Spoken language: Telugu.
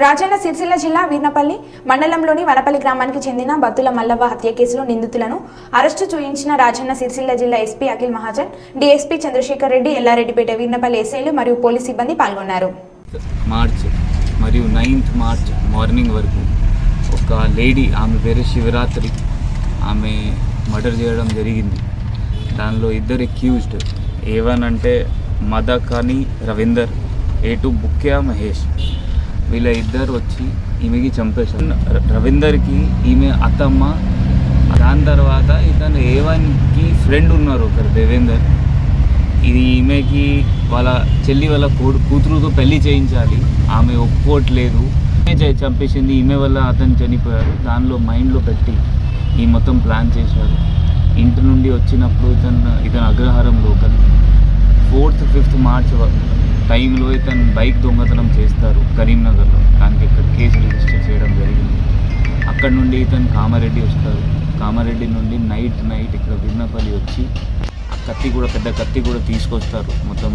రాజన్న సిరిసిల్ల జిల్లా వీర్నపల్లి మండలంలోని వనపల్లి గ్రామానికి చెందిన బత్తుల మల్లవ్వ హత్య కేసులో నిందితులను అరెస్టు చూయించిన రాజన్న సిరిసిల్ల జిల్లా ఎస్పీ అఖిల్ మహాజన్, డీఎస్పీ చంద్రశేఖర్ రెడ్డి, ఎల్లారెడ్డిపేట వీర్నపల్లి ఎస్ఐలు మరియు పోలీస్ సిబ్బంది పాల్గొన్నారు. మార్చ్ మరియు 9th మార్చ్ మార్నింగ్ వరకు ఒక లేడీ, ఆమె పేరు శివరాత్రి, ఆమె మర్డర్ చేయడం జరిగింది. దానిలో ఇద్దరు అక్యూజ్డ్, A1 అంటే మదకని రవీందర్, A2 బుక్యా మహేష్. వీళ్ళ ఇద్దరు వచ్చి ఈమెకి చంపేశారు. రవీందర్కి ఈమె అత్తమ్మ, దాని తర్వాత ఇతను A1కి ఫ్రెండ్ ఉన్నారు ఒకరు దేవేందర్. ఇది ఈమెకి వాళ్ళ చెల్లి వాళ్ళ కూతురుతో పెళ్లి చేయించాలి, ఆమె ఒప్పుకోవట్లేదు, చంపేసింది ఈమె వల్ల అతను చనిపోయారు. దానిలో మైండ్లో పెట్టి ఈ మొత్తం ప్లాన్ చేశారు. ఇంటి నుండి వచ్చినప్పుడు ఇతను అగ్రహారం లోకల్ 4th, 5th మార్చ్ టైంలో ఇతను బైక్ దొంగతనం చేస్తారు కరీంనగర్లో. దానికి ఇక్కడ కేసు రిజిస్టర్ చేయడం జరిగింది. అక్కడ నుండి ఇతను కామారెడ్డి వస్తారు. కామారెడ్డి నుండి నైట్ ఇక్కడ వీర్నపల్లి వచ్చి ఆ కత్తి కూడా, పెద్ద కత్తి కూడా తీసుకొస్తారు. మొత్తం